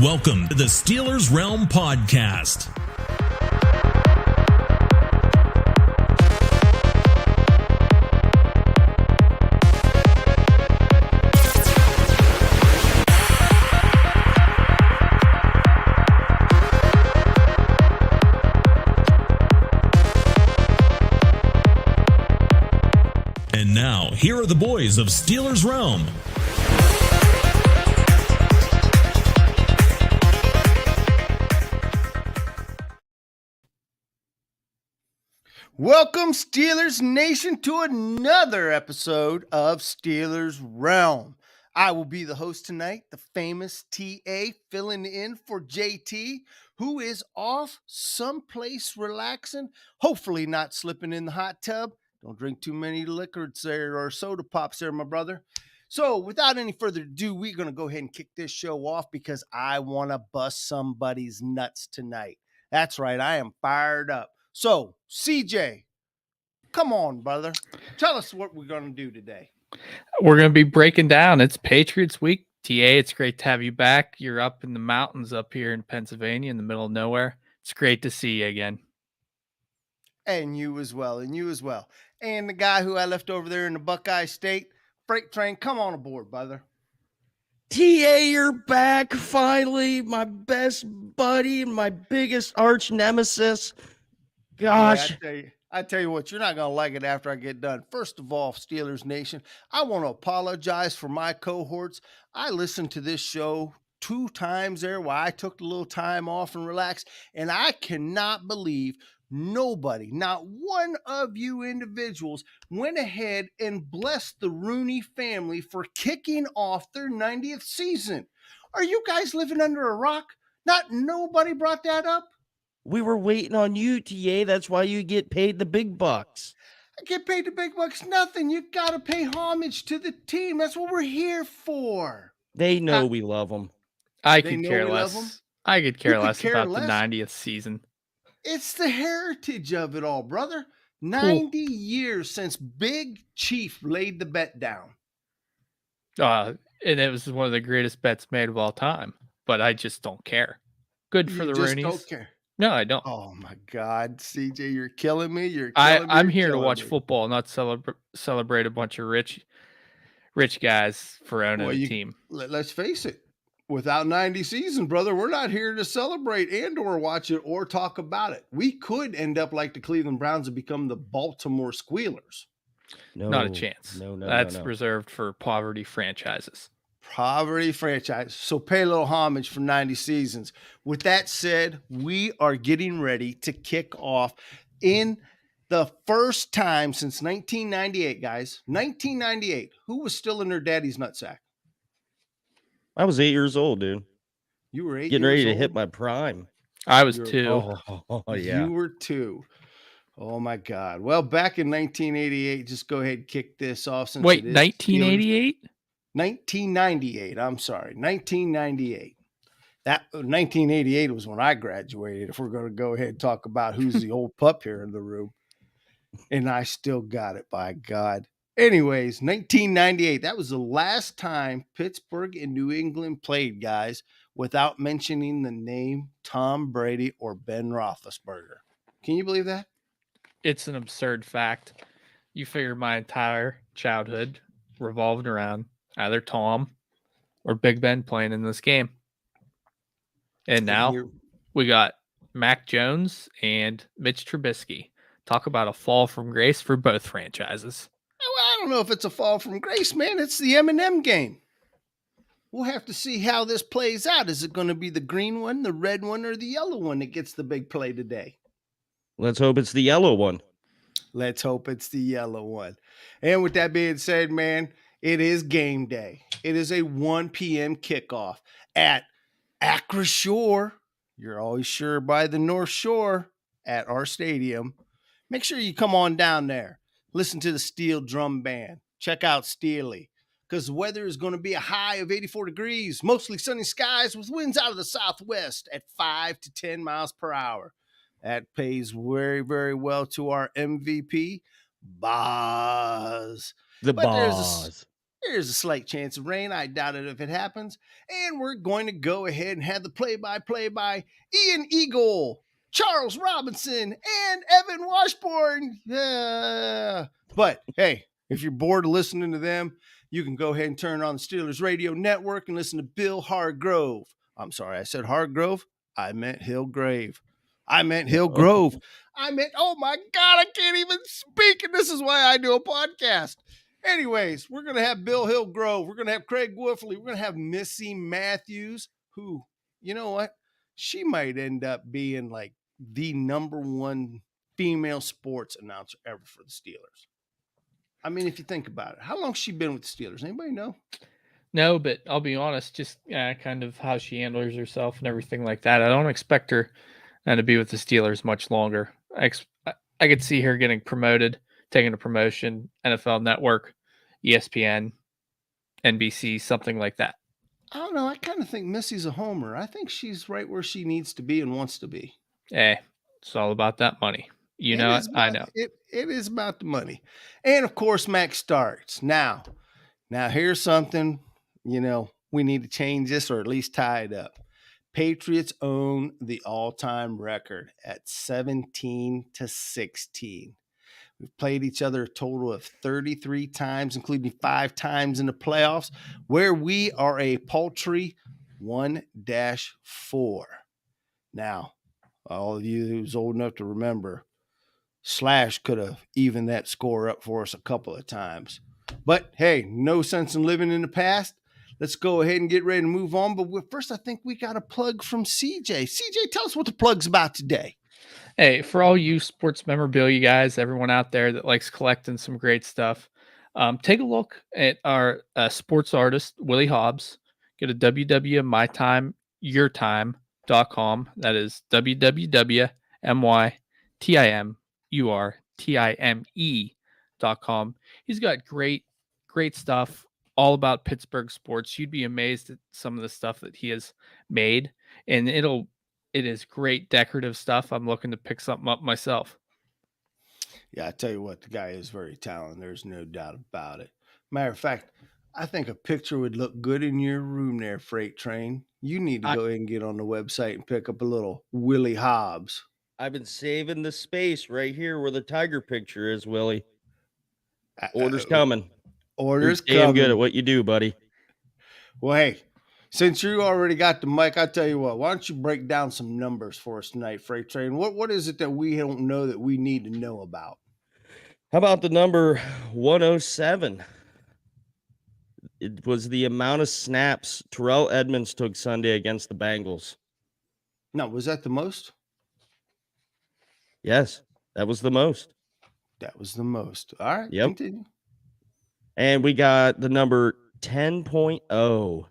Welcome to the Steelers Realm Podcast. And now, here are the boys of Steelers Realm. Welcome, Steelers Nation, to another episode of Steelers Realm. I will be the host tonight, the famous TA, filling in for JT, who is off someplace relaxing, hopefully not slipping in the hot tub. Don't drink too many liquors there or soda pops there, my brother. So without any further ado, we're going to go ahead and kick this show off because I want to bust somebody's nuts tonight. That's right, I am fired up. So, CJ, come on, brother. Tell us what we're going to do today. We're going to be breaking down. It's Patriots week. TA, it's great to have you back. You're up in the mountains up here in Pennsylvania in the middle of nowhere. It's great to see you again. And you as well, and you as well. And the guy who I left over there in the Buckeye State, Freight Train, come on aboard, brother. TA, you're back finally. My best buddy and my biggest arch nemesis. Gosh. Yeah, I tell you what, you're not going to like it after I get done. First of all, Steelers Nation, I want to apologize for my cohorts. I listened to this show 2 times there while I took a little time off and relaxed, and I cannot believe nobody, not one of you individuals, went ahead and blessed the Rooney family for kicking off their 90th season. Are you guys living under a rock? Nobody brought that up? We were waiting on you, TA. That's why you get paid the big bucks. I get paid the big bucks, nothing. You got to pay homage to the team. That's what we're here for. They know we love them. I could care less. I could care less about the 90th season. It's the heritage of it all, brother. 90 years since Big Chief laid the bet down. And it was one of the greatest bets made of all time. But I just don't care. Good for the Roonies. Don't care. No, I don't. Oh my God, CJ, you're killing me. I'm here to watch football, not celebrate a bunch of rich guys for owning a team. Let's face it. Without 90 seasons, brother, we're not here to celebrate and or watch it or talk about it. We could end up like the Cleveland Browns and become the Baltimore Squealers. No, not a chance. No. That's reserved for poverty franchises. Poverty franchise. So pay a little homage for 90 seasons. With that said, we are getting ready to kick off in the first time since 1998, guys. 1998. Who was still in their daddy's nutsack? I was 8 years old, dude. You were 8 Getting years ready to old? hit my prime. I was 2. Oh, yeah. You were 2. Oh, my God. Well, back in 1988, just go ahead and kick this off. Since Wait, 1988? 1998. I'm sorry. 1998. That 1988 was when I graduated. If we're going to go ahead and talk about who's the old pup here in the room. And I still got it, by God. Anyways, 1998. That was the last time Pittsburgh and New England played, guys, without mentioning the name Tom Brady or Ben Roethlisberger. Can you believe that? It's an absurd fact. You figure my entire childhood revolved around either Tom or Big Ben playing in this game. And now we got Mac Jones and Mitch Trubisky. Talk about a fall from grace for both franchises. Well, I don't know if it's a fall from grace, man. It's the M&M game. We'll have to see how this plays out. Is it going to be the green one, the red one, or the yellow one that gets the big play today? Let's hope it's the yellow one. Let's hope it's the yellow one. And with that being said, man, it is game day. It is a 1 p.m. kickoff at Acra Shore. You're always sure by the North Shore at our stadium. Make sure you come on down there. Listen to the Steel Drum Band. Check out Steely. Because the weather is going to be a high of 84 degrees. Mostly sunny skies with winds out of the southwest at 5 to 10 miles per hour. That pays very, very well to our MVP, Boz. The Boz. There's a slight chance of rain. I doubt it if it happens. And we're going to go ahead and have the play-by-play by Ian Eagle, Charles Robinson, and Evan Washburn. Yeah. But hey, if you're bored of listening to them, you can go ahead and turn on the Steelers Radio Network and listen to Bill Hargrove. I'm sorry, I said Hargrove. I meant Hillgrave. I meant Hillgrove. I meant, oh my God, I can't even speak. And this is why I do a podcast. Anyways, we're going to have Bill Hillgrove. We're going to have Craig Wolfley. We're going to have Missy Matthews, who, you know what? She might end up being like the number one female sports announcer ever for the Steelers. I mean, if you think about it, how long has she been with the Steelers? Anybody know? No, but I'll be honest, just kind of how she handles herself and everything like that. I don't expect her to be with the Steelers much longer. I could see her getting promoted, taking a promotion, NFL Network, ESPN, NBC, something like that. I don't know. I kind of think Missy's a homer. I think she's right where she needs to be and wants to be. Hey, it's all about that money. You know it? I know. It is about the money. And, of course, Max starts. Now, here's something, we need to change this or at least tie it up. Patriots own the all-time record at 17-16. We've played each other a total of 33 times, including 5 times in the playoffs, where we are a paltry 1-4. Now, all of you who's old enough to remember, Slash could have evened that score up for us a couple of times. But, hey, no sense in living in the past. Let's go ahead and get ready to move on. But first, I think we got a plug from CJ. CJ, tell us what the plug's about today. Hey, for all you sports memorabilia guys, everyone out there that likes collecting some great stuff, take a look at our sports artist, Willie Hobbs. Go to www.mytimeyourtime.com. That is www.mytimeyourtime.com. He's got great stuff all about Pittsburgh sports. You'd be amazed at some of the stuff that he has made, and it is great decorative stuff. I'm looking to pick something up myself. Yeah, I tell you what, the guy is very talented. There's no doubt about it. Matter of fact, I think a picture would look good in your room there, Freight Train. You need to go ahead and get on the website and pick up a little Willie Hobbs. I've been saving the space right here where the tiger picture is, Willie. Order's coming. Order's coming. Damn good at what you do, buddy. Well, hey, since you already got the mic, I'll tell you what, why don't you break down some numbers for us tonight, Freight Train? What is it that we don't know that we need to know about? How about the number 107? It was the amount of snaps Terrell Edmonds took Sunday against the Bengals. No, was that the most? Yes, that was the most. That was the most. All right, yep. Continue. And we got the number 10.0.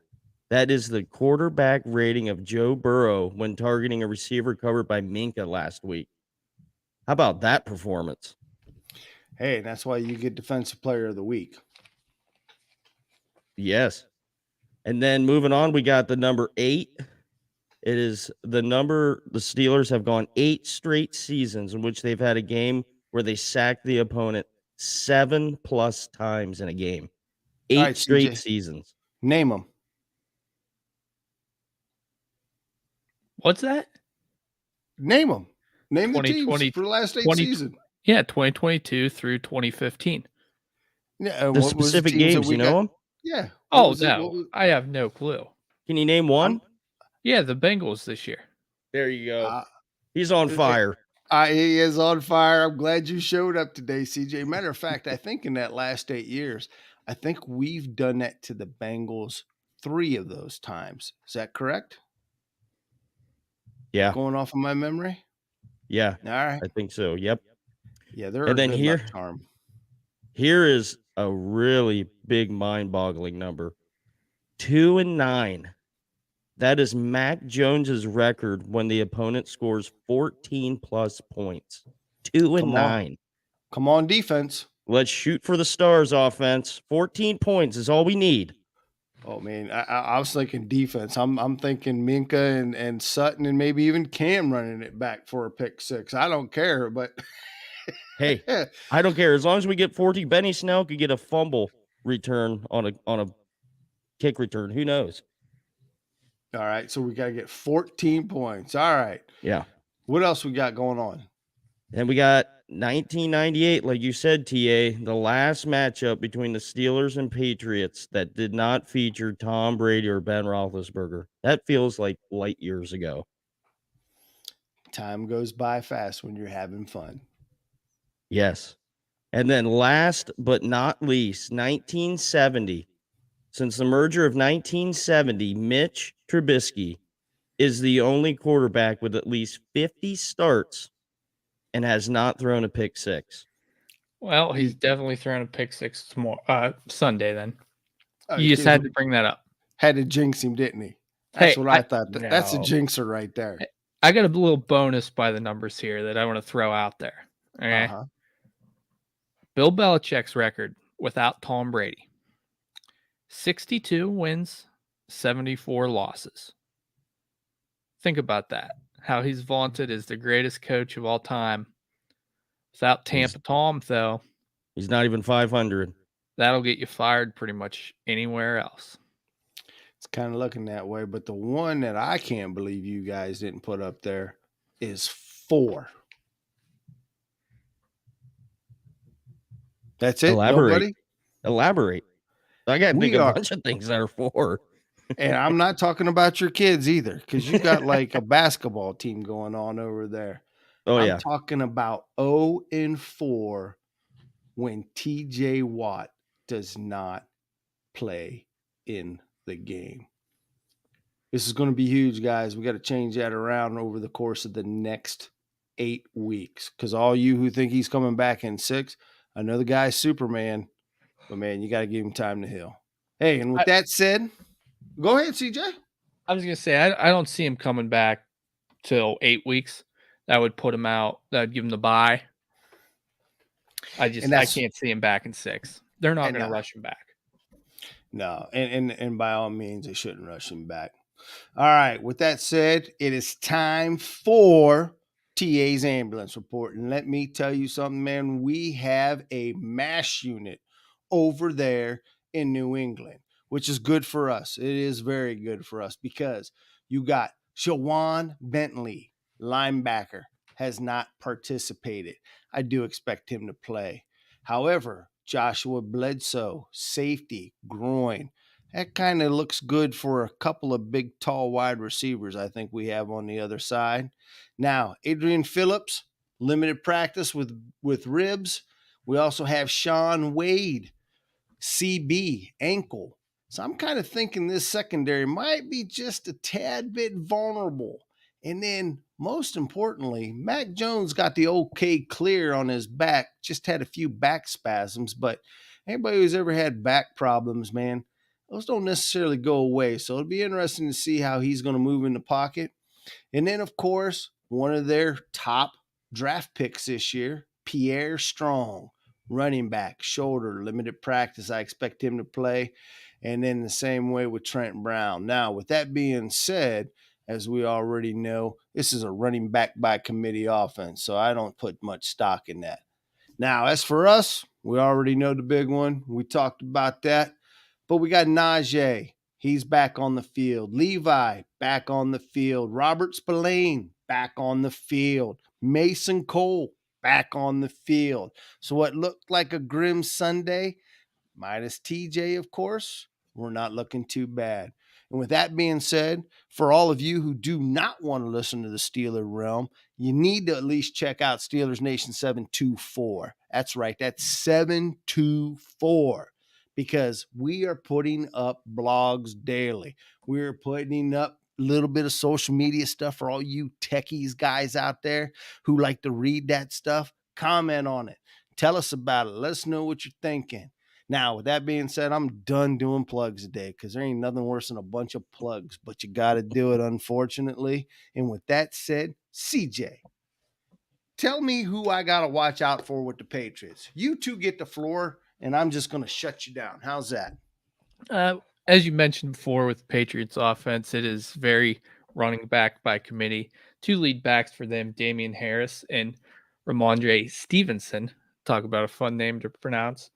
That is the quarterback rating of Joe Burrow when targeting a receiver covered by Minka last week. How about that performance? Hey, that's why you get Defensive Player of the Week. Yes. And then moving on, we got the number 8. It is the number the Steelers have gone 8 straight seasons in which they've had a game where they sacked the opponent 7+ times in a game. 8 straight seasons. Name them. What's that? Name them. Name the teams for the last 8 seasons. Yeah, 2022 through 2015. Yeah, the specific games, you know them? Yeah. Oh, no. I have no clue. Can you name one? Yeah, the Bengals this year. There you go. He's on fire. He is on fire. I'm glad you showed up today, CJ. Matter of fact, I think in that last 8 years, I think we've done that to the Bengals 3 of those times. Is that correct? Yeah. Going off of my memory? Yeah. All right. I think so. Yep. Yeah, they're and then good charm. Here is a really big mind-boggling number. 2-9. That is Mac Jones's record when the opponent scores 14+ points. 2-9. Come on, defense. Let's shoot for the stars, offense. 14 points is all we need. Oh man, I was thinking defense. I'm thinking Minka and Sutton and maybe even Cam running it back for a pick 6. I don't care, but hey, I don't care as long as we get 40. Benny Snell could get a fumble return on a kick return. Who knows? All right, so we got to get 14 points. All right. Yeah. What else we got going on? And we got 1998, like you said, TA, the last matchup between the Steelers and Patriots that did not feature Tom Brady or Ben Roethlisberger. That feels like light years ago. Time goes by fast when you're having fun. Yes. And then last but not least, 1970. Since the merger of 1970, Mitch Trubisky is the only quarterback with at least 50 starts and has not thrown a pick six. Well, he's definitely thrown a pick six tomorrow, Sunday. Then Oh, you just had to bring that up. Had to jinx him, didn't he? That's Hey, what I thought. That's a no. jinxer right there. I got a little bonus by the numbers here that I want to throw out there. Okay. Uh-huh. Bill Belichick's record without Tom Brady: 62 wins, 74 losses. Think about that. How he's vaunted as the greatest coach of all time. Without Tampa Tom, though, he's not even 500. That'll get you fired pretty much anywhere else. It's kind of looking that way, but the one that I can't believe you guys didn't put up there is 4. That's it. Elaborate. Nobody? I got to think of a bunch of things that are 4. And I'm not talking about your kids either, because you got like a basketball team going on over there. Oh, I'm yeah. talking about 0-4 when TJ Watt does not play in the game. This is going to be huge, guys. We got to change that around over the course of the next 8 weeks, because all you who think he's coming back in 6, I know the guy's Superman, but man, you got to give him time to heal. Hey, and with that said, go ahead, CJ. I was going to say, I don't see him coming back till 8 weeks. That would put him out. That would give him the bye. I can't see him back in 6. They're not going to rush him back. No, and by all means, they shouldn't rush him back. All right, with that said, it is time for TA's ambulance report. And let me tell you something, man. We have a MASH unit over there in New England, which is good for us. It is very good for us because you got Shawan Bentley, linebacker, has not participated. I do expect him to play. However, Joshua Bledsoe, safety, groin. That kind of looks good for a couple of big, tall wide receivers I think we have on the other side. Now, Adrian Phillips, limited practice with ribs. We also have Sean Wade, CB, ankle. So I'm kind of thinking this secondary might be just a tad bit vulnerable. And then, most importantly, Mac Jones got the okay clear on his back, just had a few back spasms. But anybody who's ever had back problems, man, those don't necessarily go away. So it'll be interesting to see how he's going to move in the pocket. And then, of course, one of their top draft picks this year, Pierre Strong, running back, shoulder, limited practice. I expect him to play. And then the same way with Trent Brown. Now, with that being said, as we already know, this is a running back by committee offense, so I don't put much stock in that. Now, as for us, we already know the big one. We talked about that. But we got Najee. He's back on the field. Levi, back on the field. Robert Spillane, back on the field. Mason Cole, back on the field. So what looked like a grim Sunday, minus TJ, of course, we're not looking too bad. And with that being said, for all of you who do not want to listen to the Steeler Realm, you need to at least check out Steelers Nation 724. That's right, that's 724. Because we are putting up blogs daily. We're putting up a little bit of social media stuff for all you techies guys out there who like to read that stuff. Comment on it. Tell us about it. Let us know what you're thinking. Now, with that being said, I'm done doing plugs today because there ain't nothing worse than a bunch of plugs, but you got to do it, unfortunately. And with that said, CJ, tell me who I got to watch out for with the Patriots. You two get the floor, and I'm just going to shut you down. How's that? As you mentioned before with the Patriots offense, it is very running back by committee. 2 lead backs for them, Damian Harris and Ramondre Stevenson. Talk about a fun name to pronounce.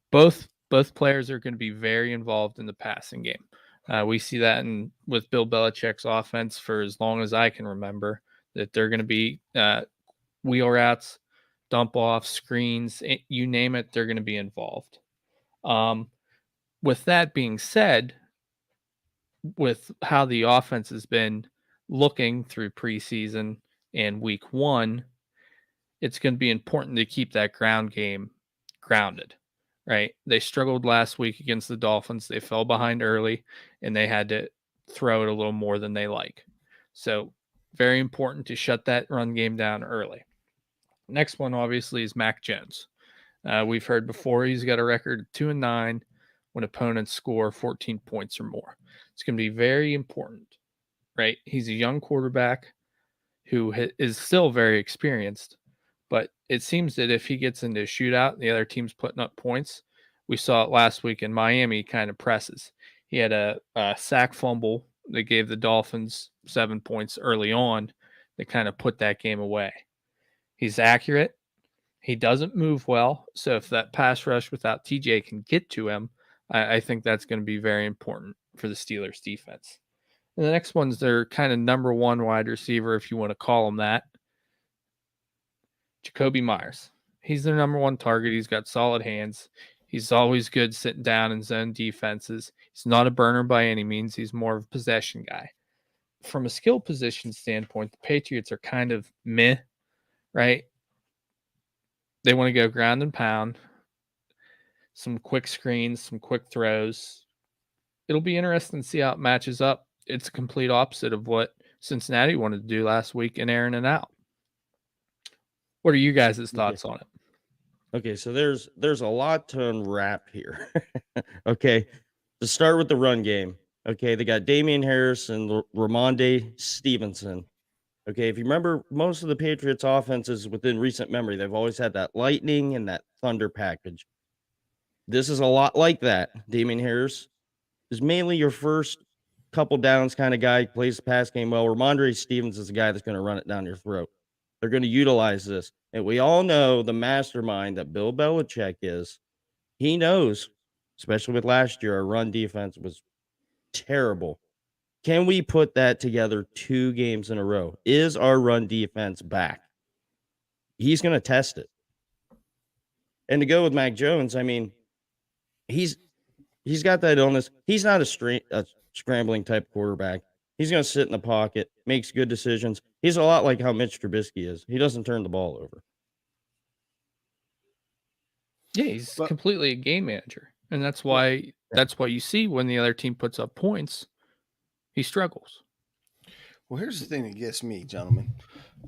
Both both players are going to be very involved in the passing game. We see that with Bill Belichick's offense for as long as I can remember, that they're going to be wheel routes, dump off, screens, you name it, they're going to be involved. With that being said, with how the offense has been looking through preseason and week 1, it's going to be important to keep that ground game grounded, right? They struggled last week against the Dolphins. They fell behind early, and they had to throw it a little more than they like. So very important to shut that run game down early. Next one, obviously, is Mac Jones. We've heard before he's got a record of 2-9 when opponents score 14 points or more. It's going to be very important, right? He's a young quarterback who is still very experienced, but it seems that if he gets into a shootout and the other team's putting up points, we saw it last week in Miami, kind of presses. He had a sack fumble that gave the Dolphins 7 points early on that kind of put that game away. He's accurate. He doesn't move well. So if that pass rush without TJ can get to him, I think that's going to be very important for the Steelers defense. And the next one's their kind of number one wide receiver, if you want to call him that, Jacoby Myers. He's their number one target. He's got solid hands. He's always good sitting down in zone defenses. He's not a burner by any means. He's more of a possession guy. From a skill position standpoint, the Patriots are kind of meh, right? They want to go ground and pound, some quick screens, some quick throws. It'll be interesting to see how it matches up. It's a complete opposite of what Cincinnati wanted to do last week in Aaron and out. What are you guys' thoughts on it? Okay, so there's a lot to unwrap here. Okay, to start with the run game. Okay, they got Damian Harris and Ramondre Stevenson. Okay, if you remember, most of the Patriots' offenses within recent memory, they've always had that lightning and that thunder package. This is a lot like that. Damian Harris is mainly your first couple downs kind of guy, plays the pass game well. Ramondre Stevenson is the guy that's going to run it down your throat. They're going to utilize this. And we all know the mastermind that Bill Belichick is. He knows, especially with last year, our run defense was terrible. Can we put that together 2 games in a row? Is our run defense back? He's going to test it. And to go with Mac Jones, I mean, he's got that illness. He's not a scrambling type quarterback. He's going to sit in the pocket, makes good decisions. He's a lot like how Mitch Trubisky is. He doesn't turn the ball over. Yeah, he's completely a game manager. And that's why you see when the other team puts up points, he struggles. Well, here's the thing that gets me, gentlemen.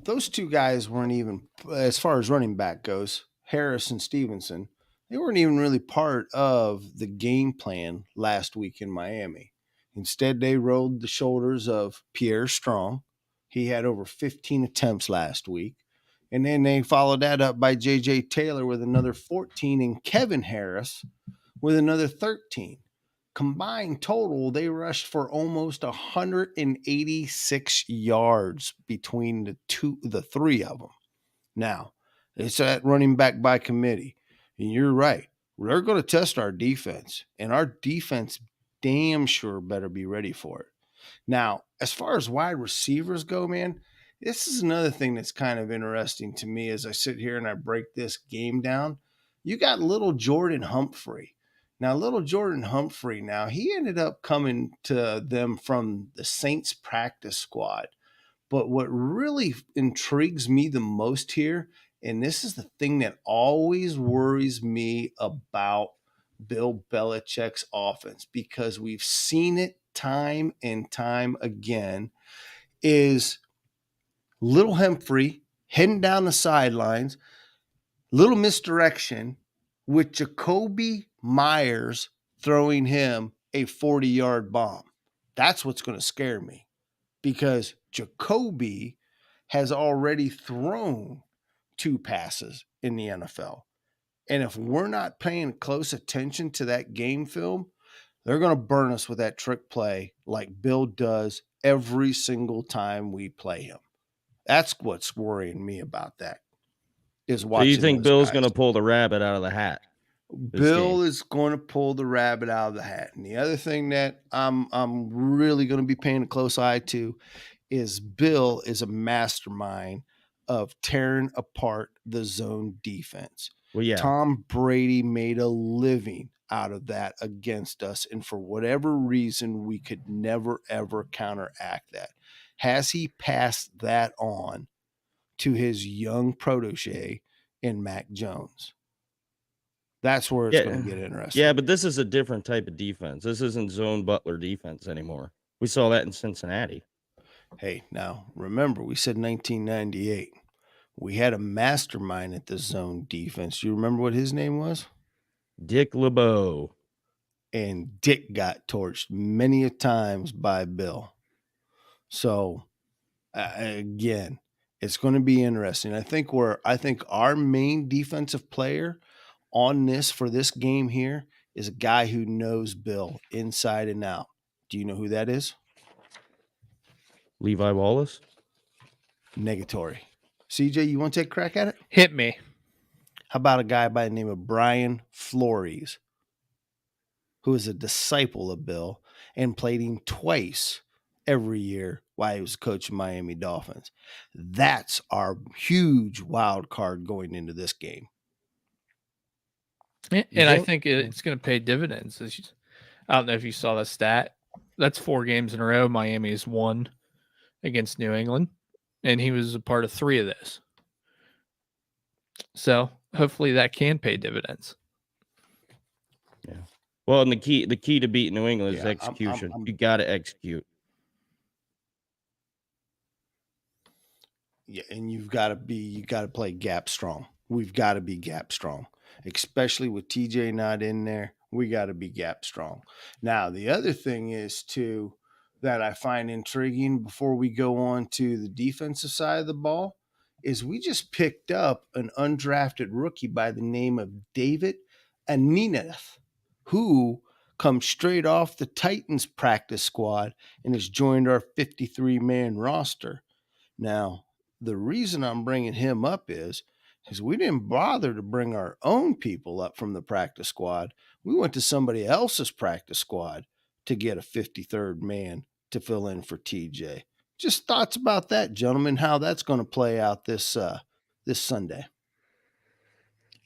Those 2 guys weren't even, as far as running back goes, Harris and Stevenson, they weren't even really part of the game plan last week in Miami. Instead, they rode the shoulders of Pierre Strong. He had over 15 attempts last week. And then they followed that up by J.J. Taylor with another 14 and Kevin Harris with another 13. Combined total, they rushed for almost 186 yards between the 3 of them. Now, it's that running back by committee. And you're right. They're going to test our defense. And our defense damn sure better be ready for it. Now, as far as wide receivers go, man, this is another thing that's kind of interesting to me as I sit here and I break this game down. You got little Jordan Humphrey. Now, little Jordan Humphrey, he ended up coming to them from the Saints practice squad. But what really intrigues me the most here, and this is the thing that always worries me about Bill Belichick's offense, because we've seen it time and time again, is little Humphrey heading down the sidelines, little misdirection with Jacoby Myers throwing him a 40-yard bomb. That's what's going to scare me, because Jacoby has already thrown 2 passes in the NFL. And if we're not paying close attention to that game film, they're going to burn us with that trick play like Bill does every single time we play him. That's what's worrying me about that. Is watching. So you think Bill's going to pull the rabbit out of the hat? Bill is going to pull the rabbit out of the hat. And the other thing that I'm really going to be paying a close eye to is Bill is a mastermind of tearing apart the zone defense. Well, yeah. Tom Brady made a living out of that against us, and for whatever reason, we could never ever counteract that. Has he passed that on to his young protege in Mac Jones? That's where it's going to get interesting. Yeah, but this is a different type of defense. This isn't zone Butler defense anymore. We saw that in Cincinnati. Hey, now remember, we said 1998. We had a mastermind at the zone defense. You remember what his name was? Dick LeBeau. And Dick got torched many a times by Bill. So, again, it's going to be interesting. I think our main defensive player on this for this game here is a guy who knows Bill inside and out. Do you know who that is? Levi Wallace? Negatory. CJ, you want to take a crack at it? Hit me. How about a guy by the name of Brian Flores, who is a disciple of Bill and played him twice every year while he was coaching Miami Dolphins? That's our huge wild card going into this game. And I think it's going to pay dividends. I don't know if you saw the stat. That's 4 games in a row Miami has won against New England, and he was a part of 3 of those. So hopefully that can pay dividends. Yeah. Well, and the key to beating New England is execution. You got to execute. Yeah, and you got to play gap strong. We've got to be gap strong, especially with TJ not in there. We got to be gap strong. Now, the other thing is too that I find intriguing before we go on to the defensive side of the ball is we just picked up an undrafted rookie by the name of David Anineth, who comes straight off the Titans practice squad and has joined our 53-man roster. Now, the reason I'm bringing him up is we didn't bother to bring our own people up from the practice squad. We went to somebody else's practice squad to get a 53rd man to fill in for TJ. Just thoughts about that, gentlemen, how that's going to play out this Sunday.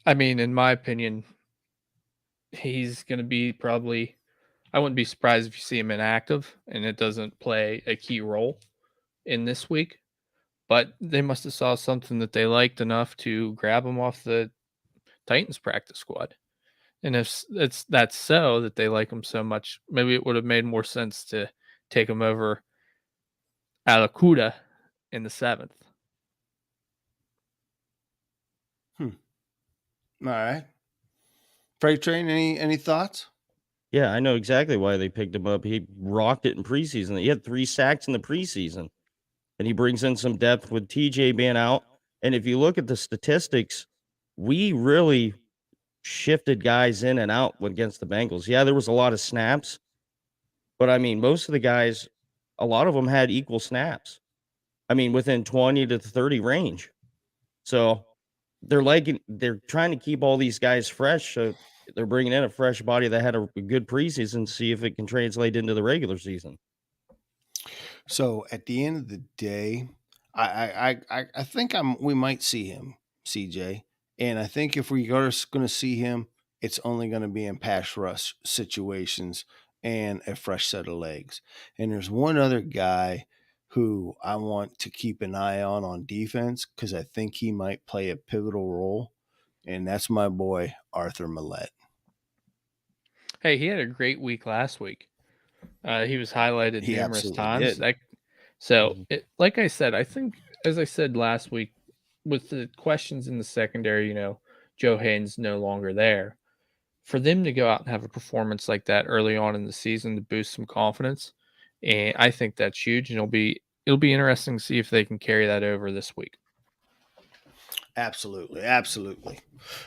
I mean, in my opinion, he's going to be probably – I wouldn't be surprised if you see him inactive and it doesn't play a key role in this week. But they must have saw something that they liked enough to grab him off the Titans practice squad. And if that's so, that they like him so much, maybe it would have made more sense to take him over Alacuda in the 7th. All right. Freight Train, any thoughts? Yeah, I know exactly why they picked him up. He rocked it in preseason. He had 3 sacks in the preseason. And he brings in some depth with TJ being out. And if you look at the statistics, we really shifted guys in and out against the Bengals. Yeah, there was a lot of snaps. But, I mean, most of the guys, a lot of them had equal snaps. I mean, within 20 to 30 range. So they're trying to keep all these guys fresh. So they're bringing in a fresh body that had a good preseason, see if it can translate into the regular season. So at the end of the day, I think we might see him, CJ. And I think if we are going to see him, it's only going to be in pass rush situations and a fresh set of legs. And there's one other guy who I want to keep an eye on defense because I think he might play a pivotal role, and that's my boy, Arthur Millette. Hey, he had a great week last week. He was highlighted numerous times. Like I said, I think, as I said last week, with the questions in the secondary, Joe Hayden's no longer there. For them to go out and have a performance like that early on in the season to boost some confidence, and I think that's huge. And it'll be interesting to see if they can carry that over this week. Absolutely.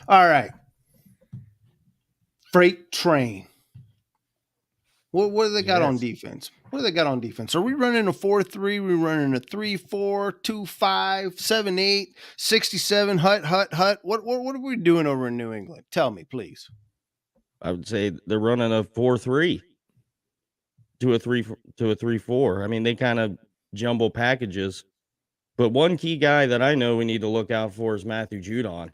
All right. Freight Train. What do they got on defense? What do they got on defense? Are we running a 4-3? We running a 3-4, 2-5, 7-8, 67, hut? What are we doing over in New England? Tell me, please. I would say they're running a 4-3 to a 3-4. I mean, they kind of jumble packages. But one key guy that I know we need to look out for is Matthew Judon.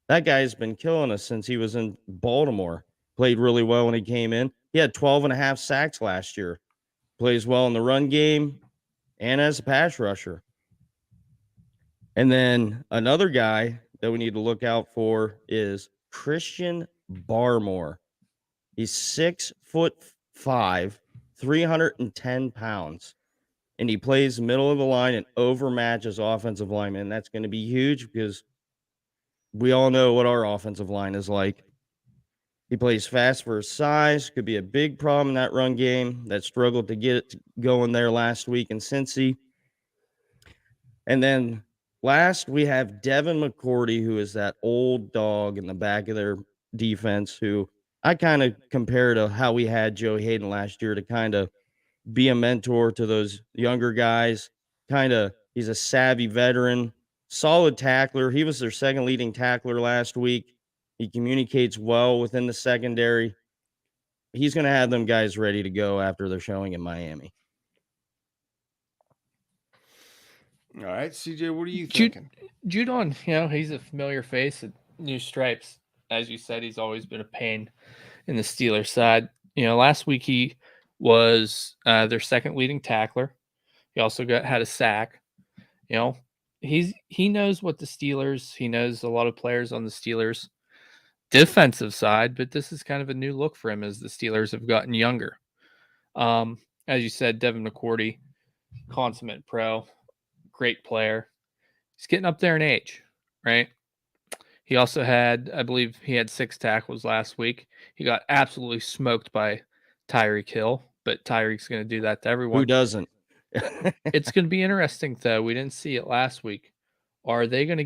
That guy's been killing us since he was in Baltimore. Played really well when he came in. He had 12.5 sacks last year. Plays well in the run game and as a pass rusher. And then another guy that we need to look out for is Christian Barmore. He's 6'5", 310 pounds. And he plays middle of the line and overmatches offensive linemen. And that's going to be huge because we all know what our offensive line is like. He plays fast for his size. Could be a big problem in that run game that struggled to get it going there last week in Cincy. And then last, we have Devin McCourty, who is that old dog in the back of their defense, who I kind of compare to how we had Joe Hayden last year to kind of be a mentor to those younger guys. He's a savvy veteran, solid tackler. He was their second leading tackler last week. He communicates well within the secondary. He's going to have them guys ready to go after they're showing in Miami. All right, CJ, what are you thinking? Judon, he's a familiar face at New Stripes. As you said, he's always been a pain in the Steelers side. Last week he was their second leading tackler. He also had a sack. He knows what the Steelers. He knows a lot of players on the Steelers defensive side, but this is kind of a new look for him as the Steelers have gotten younger. As you said, Devin McCourty, consummate pro, great player. He's getting up there in age, right? He also I believe he had 6 tackles last week. He got absolutely smoked by Tyreek Hill, but Tyreek's going to do that to everyone. Who doesn't? It's going to be interesting, though. We didn't see it last week. Are we going to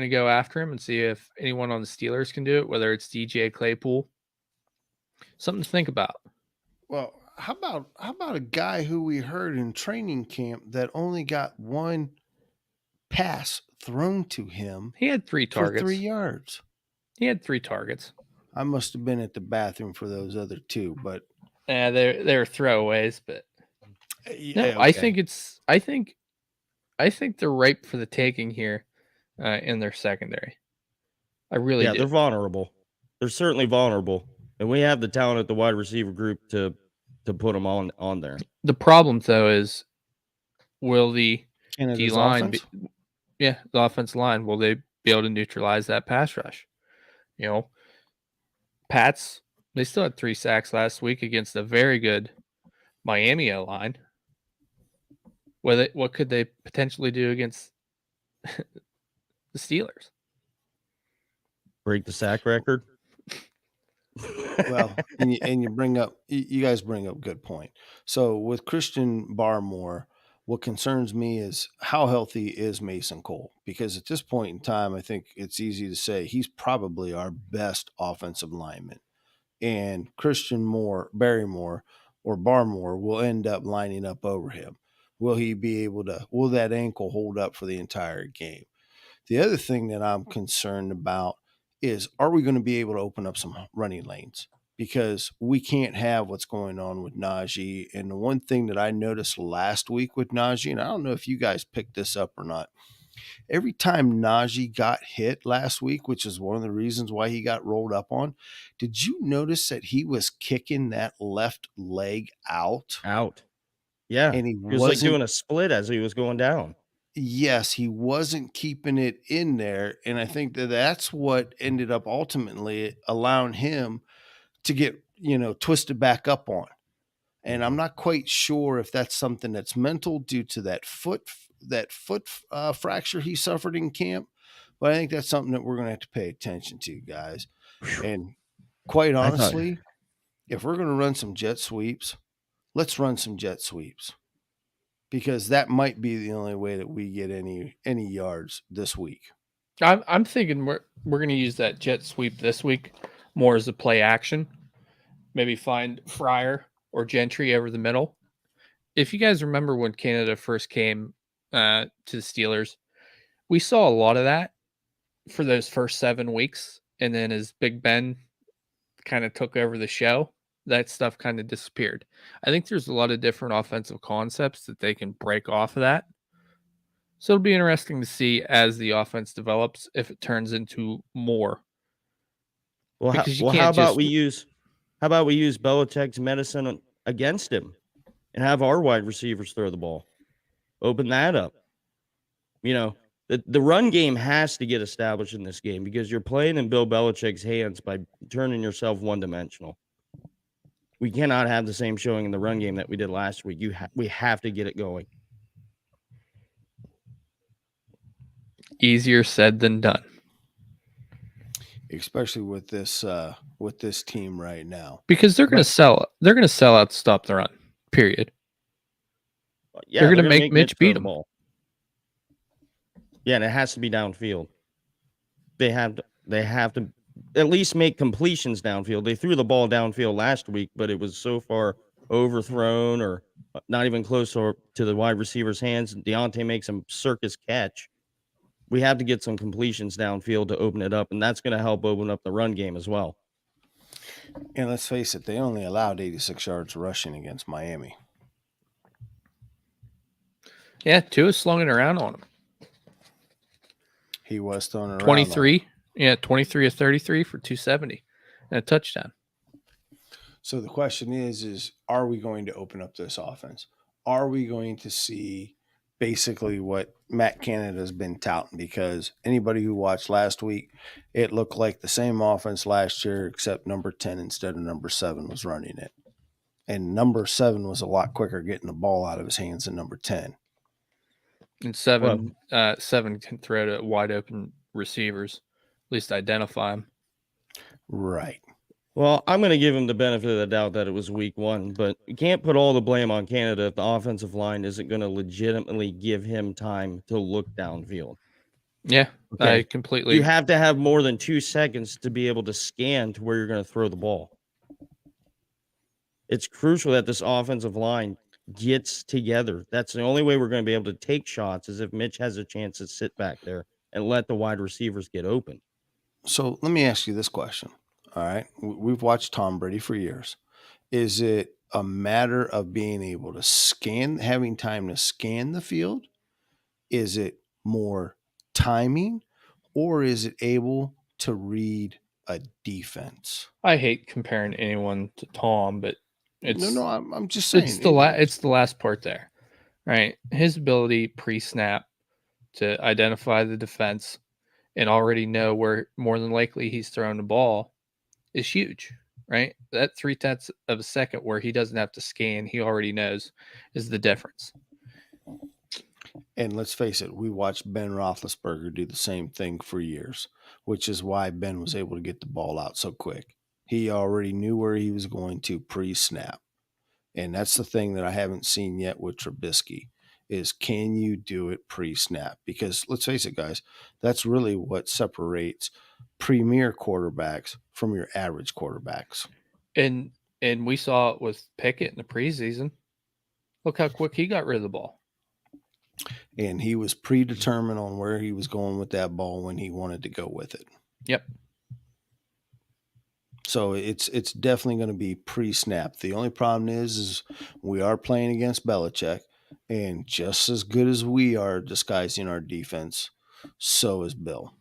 go after him and see if anyone on the Steelers can do it, whether it's DJ Claypool? Something to think about. Well, how about a guy who we heard in training camp that only got one pass thrown to him? He had 3 targets. For 3 yards. He had 3 targets. I must have been at the bathroom for those other 2, but they're throwaways. But no, okay. I think they're ripe for the taking here in their secondary. I really do. They're vulnerable. They're certainly vulnerable, and we have the talent at the wide receiver group to put them on there. The problem, though, is will the D-line the offensive line, will they be able to neutralize that pass rush? Pats, they still had 3 sacks last week against a very good Miami O-line. What could they potentially do against the Steelers? Break the sack record? Well, and you guys bring up a good point. So with Christian Barmore, what concerns me is how healthy is Mason Cole? Because at this point in time, I think it's easy to say he's probably our best offensive lineman. And Christian Barmore will end up lining up over him. Will that ankle hold up for the entire game? The other thing that I'm concerned about is, are we going to be able to open up some running lanes? Because we can't have what's going on with Najee. And the one thing that I noticed last week with Najee, and I don't know if you guys picked this up or not, every time Najee got hit last week, which is one of the reasons why he got rolled up on, did you notice that he was kicking that left leg out? Yeah. And he was like doing a split as he was going down. Yes, he wasn't keeping it in there. And I think that's what ended up ultimately allowing him to get, twisted back up on. And I'm not quite sure if that's something that's mental due to that foot fracture he suffered in camp. But I think that's something that we're going to have to pay attention to, guys. And quite honestly, if we're going to run some jet sweeps, let's run some jet sweeps. Because that might be the only way that we get any yards this week. I'm thinking we're going to use that jet sweep this week more as a play action. Maybe find Fryer or Gentry over the middle. If you guys remember when Canada first came to the Steelers, we saw a lot of that for those first 7 weeks. And then as Big Ben kind of took over the show, that stuff kind of disappeared. I think there's a lot of different offensive concepts that they can break off of that. So it'll be interesting to see as the offense develops if it turns into more. Well, Because you how can't about just we use Belichick's medicine against him and have our wide receivers throw the ball? Open that up. You know, the run game has to get established in this game because you're playing in Bill Belichick's hands by turning yourself one-dimensional. We cannot have the same showing in the run game that we did last week. We have to get it going. easier said than done. especially with this team right now. Because they're going to sell. They're going to sell out to stop the run. Period. Yeah, They're going to gonna make Mitch throw beat the him. ball. Yeah, and it has to be downfield. They have to at least make completions downfield. They threw the ball downfield last week, but it was so far overthrown or not even close to the wide receiver's hands. Deontay makes a circus catch. We have to get some completions downfield to open it up, and that's going to help open up the run game as well. And let's face it, they only allowed 86 yards rushing against Miami. Yeah, Tua slung it around on him. He was throwing it around. 23. Yeah, 23 of 33 for 270 and a touchdown. So the question is are we going to open up this offense? Are we going to see basically what Matt Canada has been touting? Because anybody who watched last week, it looked like the same offense last year, except number 10 instead of number 7 was running it. And number 7 was a lot quicker getting the ball out of his hands than number 10. And seven can throw to wide open receivers, at least identify them. Right. Well, I'm going to give him the benefit of the doubt that it was week 1, but you can't put all the blame on Canada if the offensive line isn't going to legitimately give him time to look downfield. Yeah, okay. I completely. You have to have more than 2 seconds to be able to scan to where you're going to throw the ball. It's crucial that this offensive line gets together. That's the only way we're going to be able to take shots is if Mitch has a chance to sit back there and let the wide receivers get open. So let me ask you this question. All right. We've watched Tom Brady for years. Is it a matter of being able to scan, having time to scan the field? Is it more timing, or is it able to read a defense? I hate comparing anyone to Tom, but it's I'm just saying it's the last part there, right? His ability pre-snap to identify the defense and already know where more than likely he's throwing the ball is huge, right? That 0.3 of a second where he doesn't have to scan, he already knows is the difference. And let's face it, we watched Ben Roethlisberger do the same thing for years, which is why Ben was able to get the ball out so quick. He already knew where he was going to pre-snap. And that's the thing that I haven't seen yet with Trubisky is can you do it pre-snap? Because let's face it, guys, that's really what separates premier quarterbacks from your average quarterbacks. And we saw it with Pickett in the preseason. Look how quick he got rid of the ball. And he was predetermined on where he was going with that ball when he wanted to go with it. Yep. So it's definitely going to be pre-snap. The only problem is we are playing against Belichick, and just as good as we are disguising our defense, so is Bill.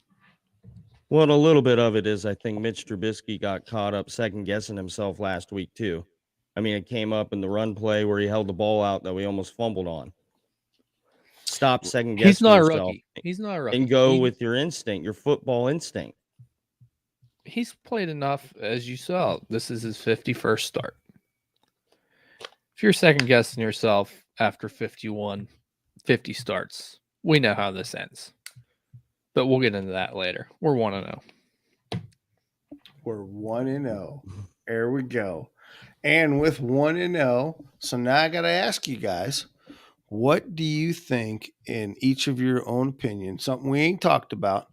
Well, a little bit of it is I think Mitch Trubisky got caught up second-guessing himself last week too. I mean, it came up in the run play where he held the ball out that we almost fumbled on. Stop second-guessing He's not yourself. a rookie. He's not a rookie. And go with your instinct, your football instinct. He's played enough, as you saw. This is his 51st start. If you're second-guessing yourself after 50 starts, we know how this ends. But we'll get into that later. We're 1-0. We're 1-0. There we go. And with 1-0, so now I got to ask you guys, what do you think in each of your own opinion, something we ain't talked about,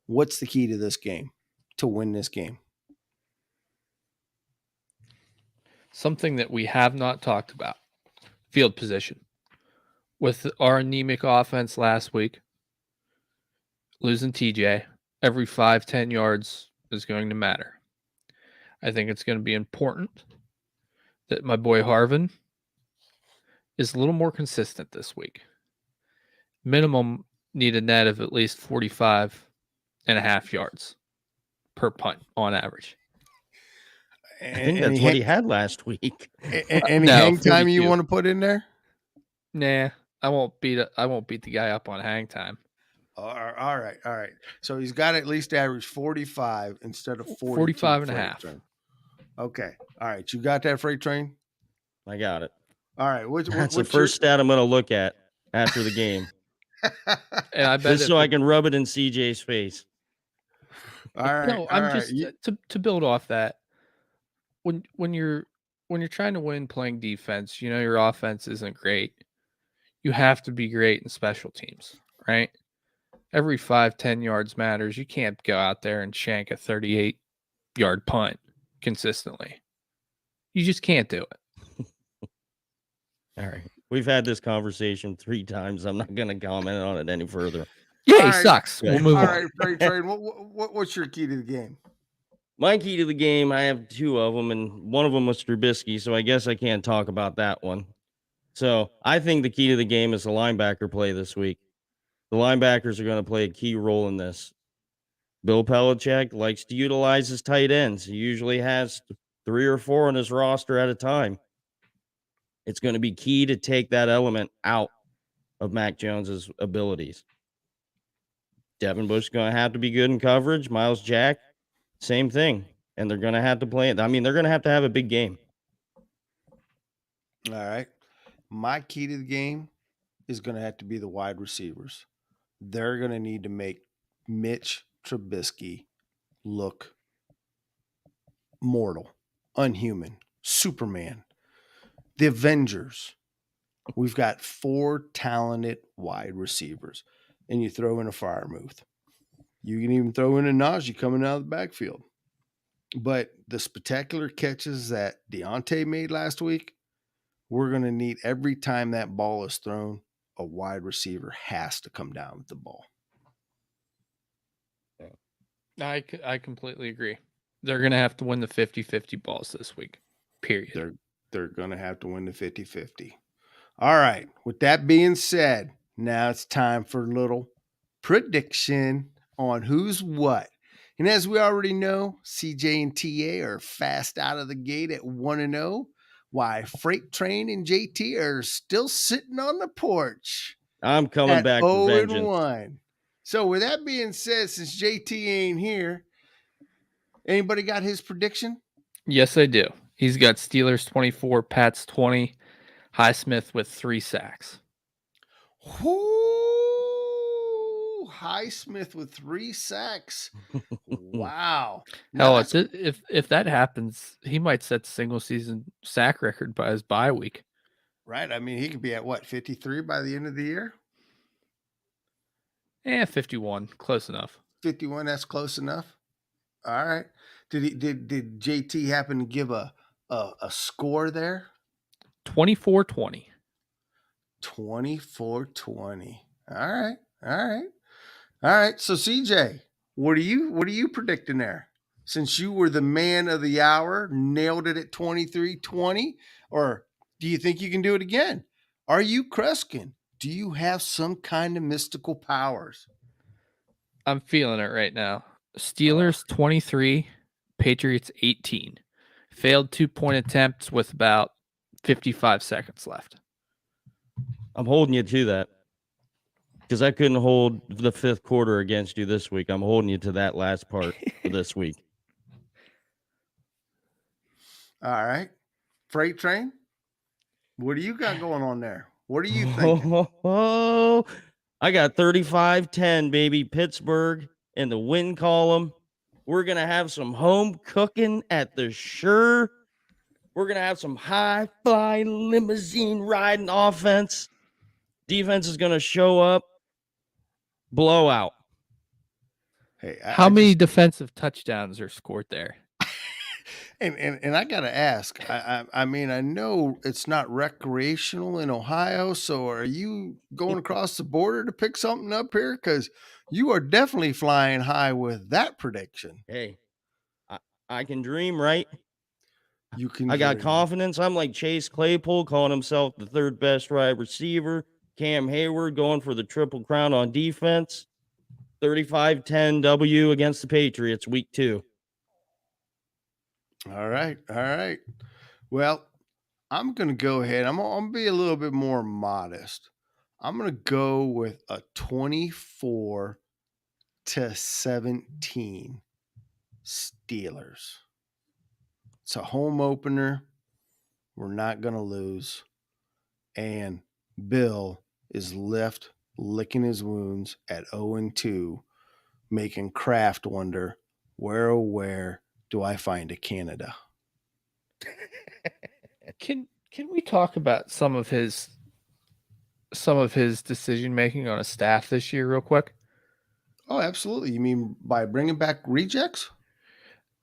what's the key to this game, to win this game? Something that we have not talked about, field position. With our anemic offense last week, losing TJ, every 5-10 yards is going to matter. I think it's going to be important that my boy Harvin is a little more consistent this week. Minimum need a net of at least 45.5 yards per punt on average. I think that's what he had last week. Any No, hang time you 42. want to put in there? Nah, I won't beat the guy up on hang time. All right. So he's got to at least average 45 instead of 42 45 and a freight half. train. Okay. All right. You got that, freight train? I got it. All right. That's the first stat I'm going to look at after the game. And I bet Just so I can rub it in CJ's face. All right. No, I'm just to build off that. When you're trying to win playing defense, you know your offense isn't great. You have to be great in special teams, right? Every 5-10 yards matters. You can't go out there and shank a 38-yard punt consistently. You just can't do it. All right. We've had this conversation 3 times. I'm not going to comment on it any further. Yeah, he sucks. We'll move on. All right, freight train. What's your key to the game? My key to the game, I have 2 of them, and one of them was Trubisky, so I guess I can't talk about that one. So I think the key to the game is the linebacker play this week. The linebackers are going to play a key role in this. Bill Belichick likes to utilize his tight ends. He usually has 3 or 4 on his roster at a time. It's going to be key to take that element out of Mac Jones's abilities. Devin Bush is going to have to be good in coverage. Miles Jack, same thing. And they're going to have to play it. I mean, they're going to have a big game. All right. My key to the game is going to have to be the wide receivers. They're going to need to make Mitch Trubisky look mortal, unhuman, Superman, the Avengers. We've got 4 talented wide receivers, and you throw in a Freiermuth. You can even throw in a Najee coming out of the backfield. But the spectacular catches that Deontay made last week, we're going to need every time that ball is thrown, a wide receiver has to come down with the ball. I completely agree. They're going to have to win the 50-50 balls this week, period. They're going to have to win the 50-50. All right. With that being said, now it's time for a little prediction on who's what. And as we already know, CJ and TA are fast out of the gate at 1-0, while Freight Train and JT are still sitting on the porch. I'm coming back for vengeance. 0-1. So with that being said, since JT ain't here, anybody got his prediction? Yes, I do. He's got Steelers 24, Pats 20, Highsmith with 3 sacks. Highsmith with 3 sacks. Wow. Hell, if that happens, he might set the single season sack record by his bye week. Right. I mean, he could be at what, 53 by the end of the year? 51. Close enough. 51, that's close enough. All right. Did JT happen to give a score there? 24-20. 24-20. All right. So CJ, what are you predicting there? Since you were the man of the hour, nailed it at 23-20, or do you think you can do it again? Are you Kreskin? Do you have some kind of mystical powers? I'm feeling it right now. Steelers 23, Patriots 18. Failed 2-point attempts with about 55 seconds left. I'm holding you to that because I couldn't hold the 5th quarter against you this week. I'm holding you to that last part for this week. All right. Freight Train, what do you got going on there? What are you thinking? I got 35-10, baby. Pittsburgh in the win column. We're going to have some home cooking at the Sure. We're going to have some high-fly limousine riding offense. Defense is going to show up. Blowout. Hey, how many defensive touchdowns are scored there? And I got to ask, I mean, I know it's not recreational in Ohio, so are you going across the border to pick something up here? Because you are definitely flying high with that prediction. Hey, I can dream, right? You can. I got dream. confidence. I'm like Chase Claypool calling himself the third best wide receiver. Cam Hayward going for the triple crown on defense. 35-10 W against the Patriots, week 2. All right. All right. Well, I'm going to go ahead. I'm going to be a little bit more modest. I'm going to go with a 24-17 Steelers. It's a home opener. We're not going to lose. And Bill is left licking his wounds at 0-2, making Kraft wonder, where, oh, where do I find a Canada? Can we talk about some of his decision making on a staff this year real quick? Oh, absolutely. You mean by bringing back rejects?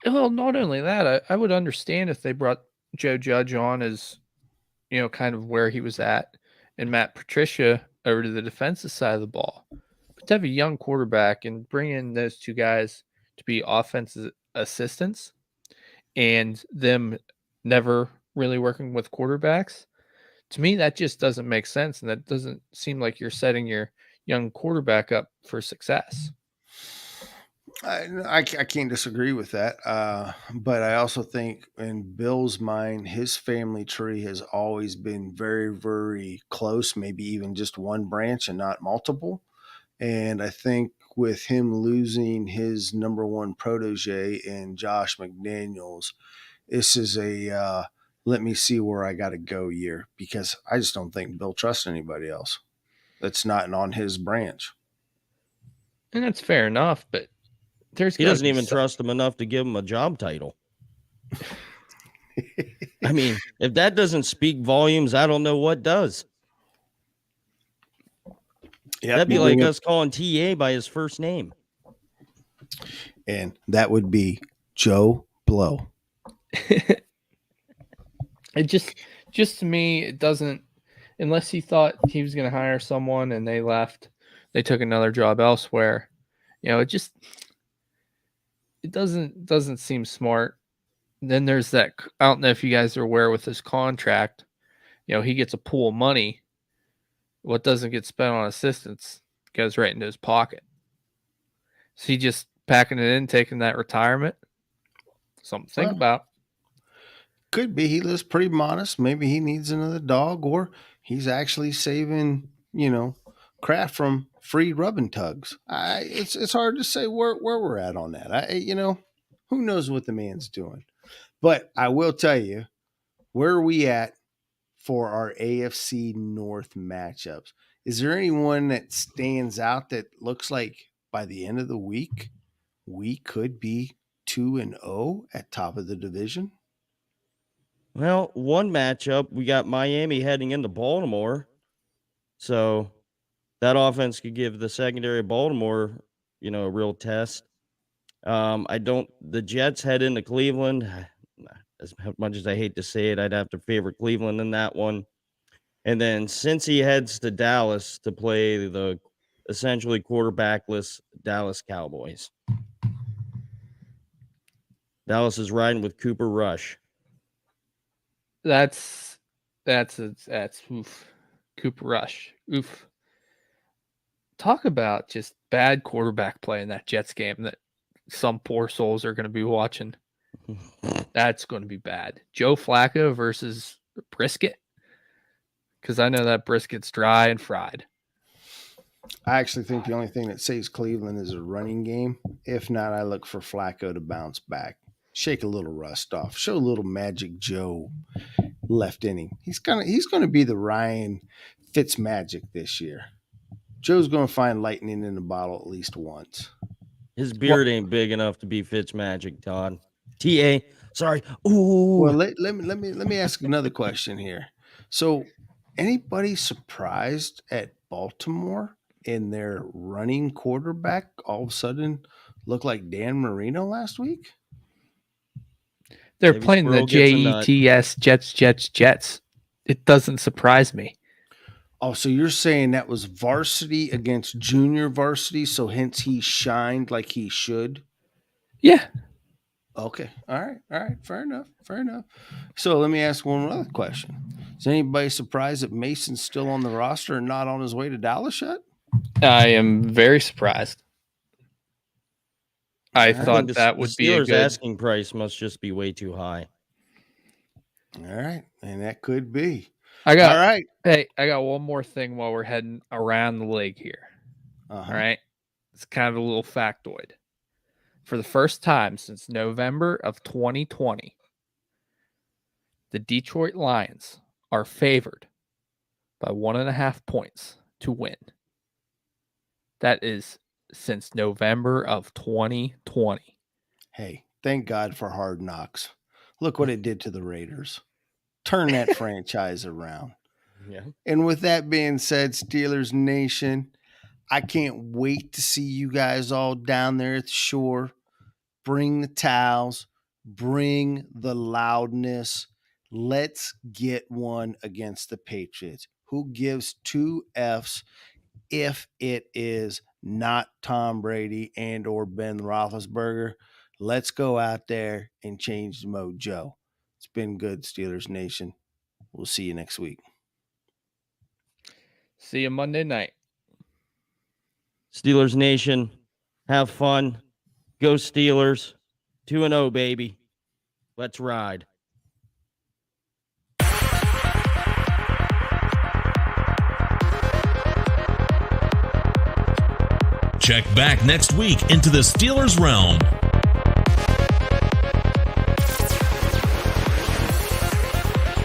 Well, not only that, I would understand if they brought Joe Judge on as, kind of where he was at, and Matt Patricia over to the defensive side of the ball. But to have a young quarterback and bring in those two guys to be offensive assistants and them never really working with quarterbacks, to me, that just doesn't make sense. And that doesn't seem like you're setting your young quarterback up for success. I can't disagree with that. But I also think in Bill's mind, his family tree has always been very, very close, maybe even just one branch and not multiple. And I think with him losing his number one protege in Josh McDaniels, this is a let me see where I got to go year, because I just don't think Bill trusts anybody else that's not on his branch. And that's fair enough, but he doesn't even trust him enough to give him a job title. I mean, if that doesn't speak volumes, I don't know what does. Yep, that'd be like us calling TA by his first name. And that would be Joe Blow. It just to me, it doesn't, unless he thought he was going to hire someone and they left, they took another job elsewhere. It doesn't seem smart. Then there's that, I don't know if you guys are aware with his contract, he gets a pool of money. What doesn't get spent on assistants goes right into his pocket. So he just packing it in, taking that retirement. Something to think about. Could be he lives pretty modest. Maybe he needs another dog, or he's actually saving, Kraft from free rubbing tugs. It's hard to say where we're at on that. Who knows what the man's doing. But I will tell you, where are we at for our AFC North matchups? Is there anyone that stands out that looks like by the end of the week we could be 2-0 at top of the division? Well, one matchup, we got Miami heading into Baltimore. So that offense could give the secondary of Baltimore, a real test. The Jets head into Cleveland. As much as I hate to say it, I'd have to favor Cleveland in that one. And then Cincy heads to Dallas to play the essentially quarterbackless Dallas Cowboys. Dallas is riding with Cooper Rush. That's oof. Cooper Rush. Oof. Talk about just bad quarterback play in that Jets game that some poor souls are going to be watching. That's going to be bad. Joe Flacco versus Brisket. Because I know that Brisket's dry and fried. I actually think the only thing that saves Cleveland is a running game. If not, I look for Flacco to bounce back. Shake a little rust off. Show a little Magic Joe left inning. He's gonna be the Ryan Fitzmagic this year. Joe's gonna find lightning in the bottle at least once. His beard ain't big enough to be Fitzmagic, Todd. TA, sorry. Ooh. Well, let me ask another question here. So, anybody surprised at Baltimore in their running quarterback all of a sudden looked like Dan Marino last week? They're maybe playing the Jets, Jets. It doesn't surprise me. Oh, so you're saying that was varsity against junior varsity, so hence he shined like he should? Yeah. Okay. All right. Fair enough. So let me ask one other question. Is anybody surprised that Mason's still on the roster and not on his way to Dallas yet? I am very surprised. I thought that would be a Steelers' good asking price must just be way too high. All right. And that could be. All All right. Hey, I got one more thing while we're heading around the league here. Uh-huh. All right. It's kind of a little factoid. For the first time since November of 2020, the Detroit Lions are favored by 1.5 points to win. That is since November of 2020. Hey, thank God for Hard Knocks. Look what it did to the Raiders. Turn that franchise around. Yeah. And with that being said, Steelers Nation, I can't wait to see you guys all down there at the shore. Bring the towels, bring the loudness. Let's get one against the Patriots. Who gives two Fs if it is not Tom Brady and or Ben Roethlisberger? Let's go out there and change the mojo. It's been good, Steelers Nation. We'll see you next week. See you Monday night. Steelers Nation, have fun. Go Steelers. 2-0, baby. Let's ride. Check back next week into the Steelers Realm.